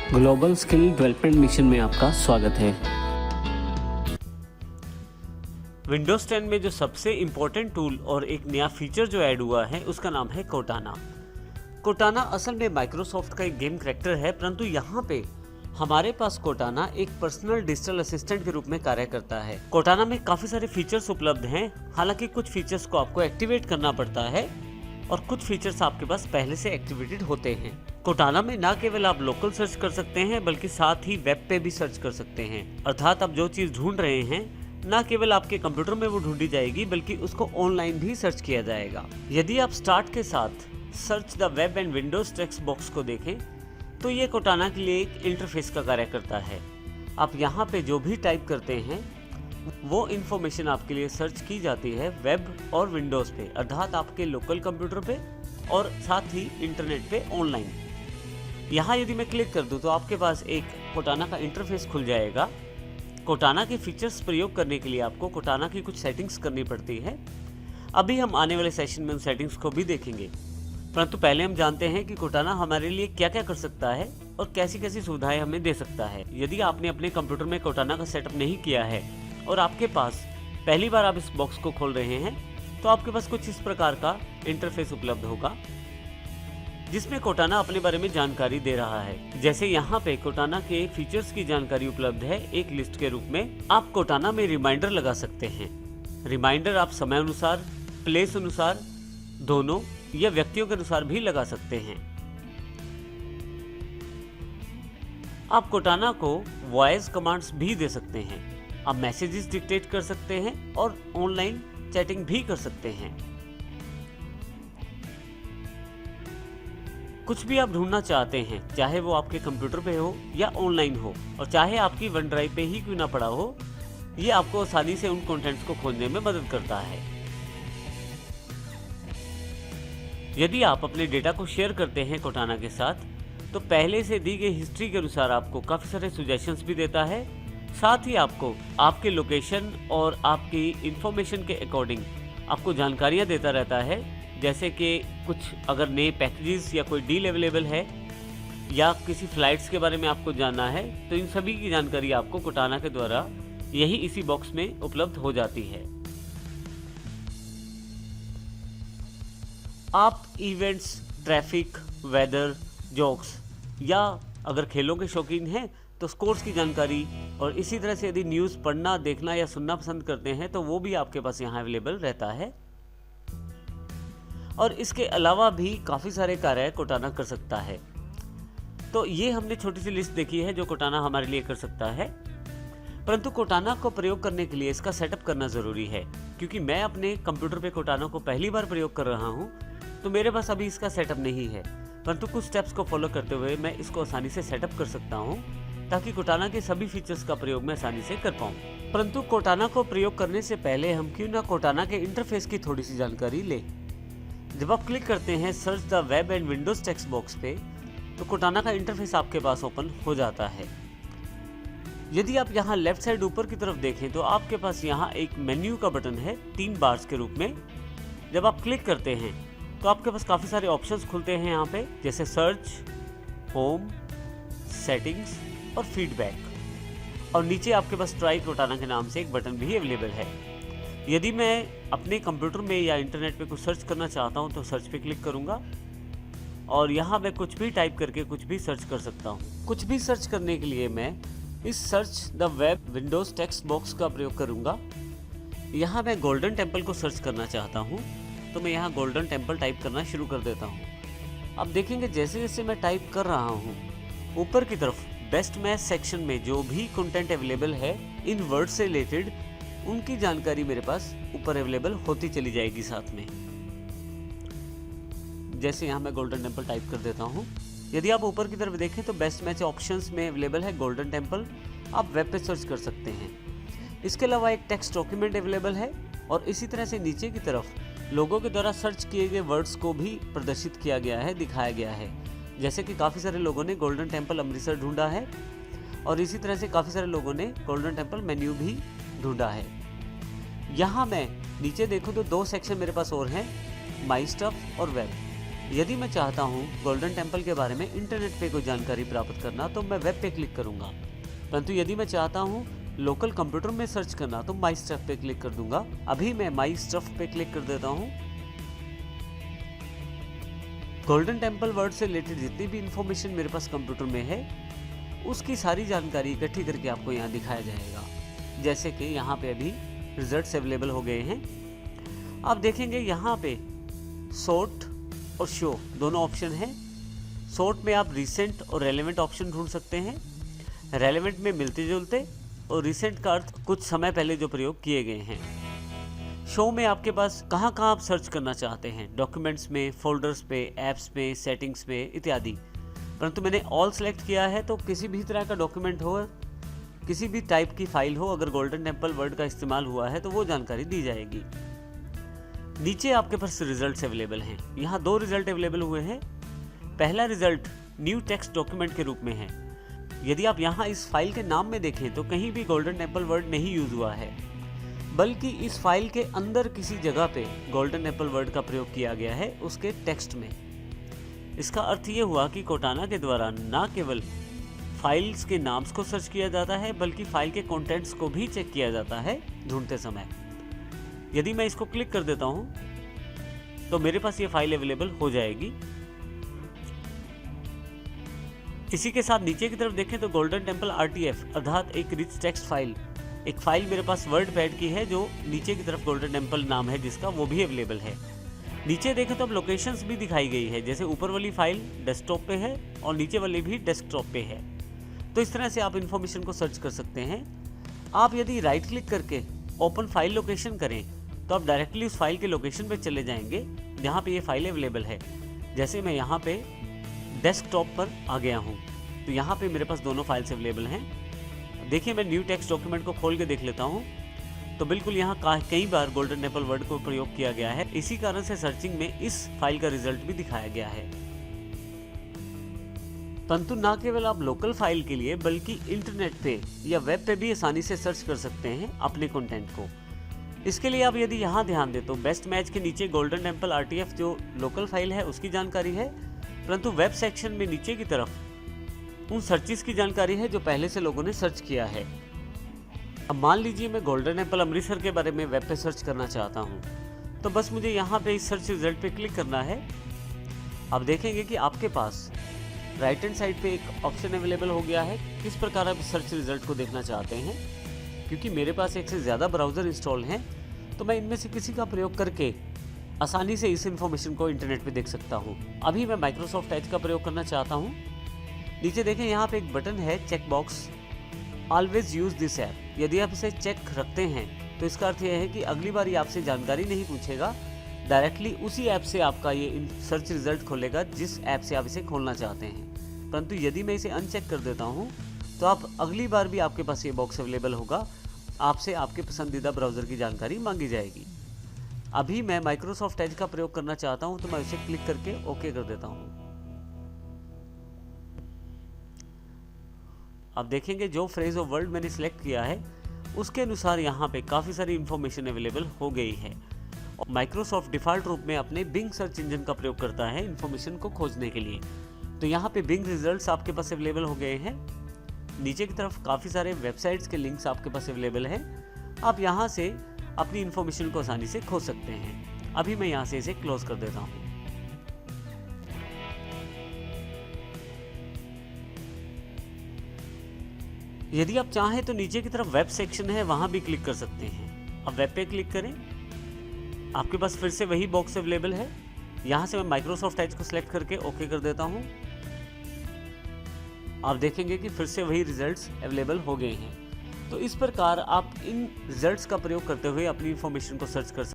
Global skill development mission में आपका स्वागत है। विंडोज 10 में जो सबसे इम्पोर्टेंट टूल और एक नया फीचर जो ऐड हुआ है उसका नाम है कोटाना। कोटाना असल में माइक्रोसॉफ्ट का एक गेम करैक्टर है, परंतु यहाँ पे हमारे पास कोटाना एक पर्सनल डिजिटल असिस्टेंट के रूप में कार्य करता है। कोटाना में काफी सारे फीचर्स उपलब्ध हैं, हालांकि कुछ फीचर्स को आपको एक्टिवेट करना पड़ता है और कुछ फीचर्स आपके पास पहले से एक्टिवेटेड होते हैं। कोटाना में ना केवल आप लोकल सर्च कर सकते हैं बल्कि साथ ही वेब पे भी सर्च कर सकते हैं, अर्थात आप जो चीज ढूंढ रहे हैं ना केवल आपके कंप्यूटर में वो ढूंढी जाएगी बल्कि उसको ऑनलाइन भी सर्च किया जाएगा। यदि आप स्टार्ट के साथ search the web and Windows text box को देखें तो ये कोटाना के लिए एक इंटरफेस का कार्य करता है। आप यहाँ पे जो भी टाइप करते हैं वो इन्फॉर्मेशन आपके लिए सर्च की जाती है वेब और विंडोज पे, अर्थात आपके लोकल कंप्यूटर पे और साथ ही इंटरनेट पे ऑनलाइन। यहाँ यदि मैं क्लिक कर दूं तो आपके पास एक कोटाना का इंटरफेस खुल जाएगा। कोटाना के फीचर्स प्रयोग करने के लिए आपको कोटाना की कुछ सेटिंग्स करनी पड़ती है। अभी हम आने वाले सेशन में उन सेटिंग्स को भी देखेंगे, परंतु पहले हम जानते हैं कि कोटाना हमारे लिए क्या क्या कर सकता है और कैसी कैसी सुविधाएं हमें दे सकता है। यदि आपने अपने कंप्यूटर में कोटाना का सेटअप नहीं किया है और आपके पास पहली बार आप इस बॉक्स को खोल रहे हैं तो आपके पास कुछ इस प्रकार का इंटरफेस उपलब्ध होगा जिसमें कोटाना अपने बारे में जानकारी दे रहा है। जैसे यहाँ पे कोटाना के फीचर्स की जानकारी उपलब्ध है एक लिस्ट के रूप में। आप कोटाना में रिमाइंडर लगा सकते हैं। रिमाइंडर आप समय अनुसार, प्लेस अनुसार दोनों या व्यक्तियों के अनुसार भी लगा सकते हैं। आप कोटाना को वॉइस कमांड्स भी दे सकते हैं। आप मैसेजेस डिक्टेट कर सकते हैं और ऑनलाइन चैटिंग भी कर सकते हैं। कुछ भी आप ढूंढना चाहते हैं, चाहे वो आपके कंप्यूटर पे हो या ऑनलाइन हो और चाहे आपकी वन ड्राइव पे ही क्यों ना पड़ा हो, ये आपको आसानी से उन कंटेंट्स को खोजने में मदद करता है। यदि आप अपने डेटा को शेयर करते हैं कोटाना के साथ तो पहले से दी गई हिस्ट्री के अनुसार आपको काफी सारे सजेशंस भी देता है। साथ ही आपको आपके लोकेशन और आपकी इंफॉर्मेशन के अकॉर्डिंग आपको जानकारियां देता रहता है, जैसे कि कुछ अगर नए पैकेजेस या कोई डील अवेलेबल है या किसी फ्लाइट्स के बारे में आपको जानना है तो इन सभी की जानकारी आपको कोटाना के द्वारा यही इसी बॉक्स में उपलब्ध हो जाती है। आप इवेंट्स, ट्रैफिक, वेदर, जोक्स या अगर खेलों के शौकीन हैं तो स्कोर्स की जानकारी और इसी तरह से यदि न्यूज़ पढ़ना, देखना या सुनना पसंद करते हैं तो वो भी आपके पास यहाँ अवेलेबल रहता है। और इसके अलावा भी काफ़ी सारे कार्य कोटाना कर सकता है। तो ये हमने छोटी सी लिस्ट देखी है जो कोटाना हमारे लिए कर सकता है, परंतु कोटाना को प्रयोग करने के लिए इसका सेटअप करना ज़रूरी है। क्योंकि मैं अपने कंप्यूटर पे कोटाना को पहली बार प्रयोग कर रहा हूँ तो मेरे पास अभी इसका सेटअप नहीं है, परंतु कुछ स्टेप्स को फॉलो करते हुए मैं इसको आसानी से सेटअप कर सकता हूँ ताकि कोटाना के सभी फीचर्स का प्रयोग मैं आसानी से कर पाऊँ। परंतु कोटाना को प्रयोग करने से पहले हम क्यों ना कोटाना के इंटरफेस की थोड़ी सी जानकारी लें। जब आप क्लिक करते हैं search the web and Windows text box पे तो कोटाना का इंटरफेस आपके पास ओपन हो जाता है। यदि आप यहाँ लेफ्ट साइड ऊपर की तरफ देखें तो आपके पास यहाँ एक मेन्यू का बटन है 3 बार्स के रूप में। जब आप क्लिक करते हैं तो आपके पास काफ़ी सारे ऑप्शंस खुलते हैं यहाँ पे, जैसे सर्च, होम, सेटिंग्स और फीडबैक। और नीचे आपके पास ट्राई कोटाना के नाम से एक बटन भी अवेलेबल है। यदि मैं अपने कंप्यूटर में या इंटरनेट पे कुछ सर्च करना चाहता हूँ तो सर्च पे क्लिक करूँगा और यहाँ मैं कुछ भी टाइप करके कुछ भी सर्च कर सकता हूँ। कुछ भी सर्च करने के लिए मैं इस search the web Windows text box का प्रयोग करूँगा। यहाँ मैं गोल्डन टेम्पल को सर्च करना चाहता हूँ तो मैं यहाँ गोल्डन टेम्पल टाइप करना शुरू कर देता हूँ। अब देखेंगे जैसे जैसे मैं टाइप कर रहा हूँ ऊपर की तरफ बेस्ट मैच सेक्शन में जो भी कंटेंट अवेलेबल है इन वर्ड से रिलेटेड उनकी जानकारी मेरे पास ऊपर अवेलेबल होती चली जाएगी साथ में। जैसे यहाँ मैं गोल्डन टेम्पल टाइप कर देता हूँ। यदि आप ऊपर की तरफ देखें तो बेस्ट मैच ऑप्शंस में अवेलेबल है गोल्डन टेम्पल, आप वेब पे सर्च कर सकते हैं। इसके अलावा एक टेक्स्ट डॉक्यूमेंट अवेलेबल है और इसी तरह से नीचे की तरफ लोगों के द्वारा सर्च किए गए वर्ड्स को भी प्रदर्शित किया गया है, दिखाया गया है। जैसे कि काफ़ी सारे लोगों ने गोल्डन टेम्पल अमृतसर ढूंढा है और इसी तरह से काफ़ी सारे लोगों ने गोल्डन टेम्पल मेन्यू भी ढूंढा है। यहाँ मैं नीचे देखूँ तो 2 सेक्शन मेरे पास और हैं, माई स्टफ और वेब। यदि मैं चाहता हूँ गोल्डन टेम्पल के बारे में इंटरनेट पे कोई जानकारी प्राप्त करना तो मैं वेब पे क्लिक करूँगा, परंतु यदि मैं चाहता हूँ लोकल कंप्यूटर में सर्च करना तो माई स्टफ पे क्लिक कर दूंगा। अभी मैं माई स्टफ पे क्लिक कर देता हूँ। गोल्डन टेम्पल वर्ड से रिलेटेड जितनी भी इंफॉर्मेशन मेरे पास कंप्यूटर में है उसकी सारी जानकारी इकट्ठी करके आपको यहाँ दिखाया जाएगा। जैसे कि यहाँ पे अभी रिजल्ट्स अवेलेबल हो गए हैं। आप देखेंगे यहाँ पे सॉर्ट और शो दोनों ऑप्शन हैं। सॉर्ट में आप रिसेंट और रेलेवेंट ऑप्शन ढूंढ सकते हैं। रेलेवेंट में मिलते जुलते और रिसेंट का अर्थ कुछ समय पहले जो प्रयोग किए गए हैं। शो में आपके पास कहाँ आप सर्च करना चाहते हैं, डॉक्यूमेंट्स में, फोल्डर्स पे, ऐप्स में, सेटिंग्स में इत्यादि। परंतु मैंने ऑल सेलेक्ट किया है तो किसी भी तरह का डॉक्यूमेंट हो, किसी भी टाइप की फाइल हो, अगर गोल्डन टेम्पल वर्ड का इस्तेमाल हुआ है तो वो जानकारी दी जाएगी। नीचे आपके पास रिजल्ट्स अवेलेबल हैं। यहाँ 2 रिजल्ट अवेलेबल हुए हैं। पहला रिजल्ट न्यू टेक्स्ट डॉक्यूमेंट के रूप में है। यदि आप यहाँ इस फाइल के नाम में देखें तो कहीं भी गोल्डन टेम्पल वर्ड नहीं यूज हुआ है, बल्कि इस फाइल के अंदर किसी जगह पे गोल्डन टेम्पल वर्ड का प्रयोग किया गया है उसके टेक्स्ट में। इसका अर्थ ये हुआ कि कोर्टाना के द्वारा न केवल फाइल्स के नाम्स को सर्च किया जाता है बल्कि फाइल के कंटेंट्स को भी चेक किया जाता है ढूंढते समय। यदि मैं इसको क्लिक कर देता हूं तो मेरे पास ये फाइल अवेलेबल हो जाएगी। इसी के साथ नीचे की तरफ देखें तो गोल्डन टेम्पल RTF अर्थात एक रिच टेक्स्ट फाइल, एक फाइल मेरे पास वर्ड पैड की है जो नीचे की तरफ गोल्डन टेम्पल नाम है जिसका, वो भी अवेलेबल है। नीचे देखें तो अब लोकेशंस भी दिखाई गई है, जैसे ऊपर वाली फाइल डेस्कटॉप पे है और नीचे वाली भी डेस्कटॉप पे है। तो इस तरह से आप इन्फॉर्मेशन को सर्च कर सकते हैं। आप यदि राइट क्लिक करके ओपन फाइल लोकेशन करें तो आप डायरेक्टली उस फाइल के लोकेशन पे चले जाएंगे जहाँ पे ये फाइल अवेलेबल है। जैसे मैं यहाँ पे डेस्कटॉप पर आ गया हूँ तो यहाँ पे मेरे पास दोनों फाइल्स अवेलेबल हैं। देखिए मैं न्यू टेक्स्ट डॉक्यूमेंट को खोल के देख लेता हूँ तो बिल्कुल यहाँ कई बार गोल्डन टेम्पल वर्ड को प्रयोग किया गया है। इसी कारण से सर्चिंग में इस फाइल का रिजल्ट भी दिखाया गया है। परंतु न केवल आप लोकल फाइल के लिए बल्कि इंटरनेट पे या वेब पे भी आसानी से सर्च कर सकते हैं अपने कंटेंट को। इसके लिए आप यदि यहाँ ध्यान दें तो बेस्ट मैच के नीचे गोल्डन टेम्पल RTF जो लोकल फाइल है उसकी जानकारी है, परंतु वेब सेक्शन में नीचे की तरफ उन सर्चेस की जानकारी है जो पहले से लोगों ने सर्च किया है। अब मान लीजिए मैं गोल्डन टेम्पल अमृतसर के बारे में वेब पे सर्च करना चाहता हूँ तो बस मुझे यहाँ पे इस सर्च रिजल्ट पे क्लिक करना है। आप देखेंगे कि आपके पास राइट हैंड साइड पे एक ऑप्शन अवेलेबल हो गया है किस प्रकार आप सर्च रिजल्ट को देखना चाहते हैं। क्योंकि मेरे पास एक से ज़्यादा ब्राउज़र इंस्टॉल हैं तो मैं इनमें से किसी का प्रयोग करके आसानी से इस इंफॉर्मेशन को इंटरनेट पे देख सकता हूँ। अभी मैं माइक्रोसॉफ्ट एज का प्रयोग करना चाहता हूँ। नीचे देखें यहाँ पे एक बटन है check box, always use this app. यदि आप इसे चेक रखते हैं तो इसका अर्थ यह है कि अगली बार ये आपसे जानकारी नहीं पूछेगा, डायरेक्टली उसी ऐप से आपका ये सर्च रिजल्ट खोलेगा जिस ऐप से आप इसे खोलना चाहते हैं। परंतु यदि मैं इसे अनचेक कर देता हूँ तो आप अगली बार भी आपके पास ये बॉक्स अवेलेबल होगा, आपसे आपके पसंदीदा ब्राउज़र की जानकारी मांगी जाएगी। अभी मैं माइक्रोसॉफ्ट एज का प्रयोग करना चाहता हूँ तो मैं इसे क्लिक करके ओके कर देता हूँ। आप देखेंगे जो फ्रेज ऑफ वर्ड मैंने सिलेक्ट किया है उसके अनुसार यहाँ पे काफ़ी सारी इंफॉर्मेशन अवेलेबल हो गई है। माइक्रोसॉफ्ट डिफ़ॉल्ट रूप में अपने बिंग सर्च इंजन का प्रयोग करता है इंफॉर्मेशन को खोजने के लिए। तो यहाँ पे बिंग रिजल्ट्स आपके पास अवेलेबल हो गए हैं। नीचे की तरफ काफ़ी सारे वेबसाइट्स के लिंक्स आपके पास अवेलेबल हैं। आप यहाँ से अपनी इंफॉर्मेशन को आसानी से खोज सकते हैं। अभी मैं यहाँ से इसे क्लोज कर देता हूँ। यदि आप चाहें तो नीचे की तरफ वेब सेक्शन है, वहाँ भी क्लिक कर सकते हैं। अब वेब पे क्लिक करें, आपके पास फिर से वही बॉक्स अवेलेबल है। यहाँ से मैं माइक्रोसॉफ्ट एज को सिलेक्ट करके ओके कर देता हूँ। आप देखेंगे कि फिर से वही रिजल्ट्स अवेलेबल हो गए हैं। तो इस प्रकार आप इन रिजल्ट्स का प्रयोग करते हुए अपनी इंफॉर्मेशन को सर्च कर सकते हैं।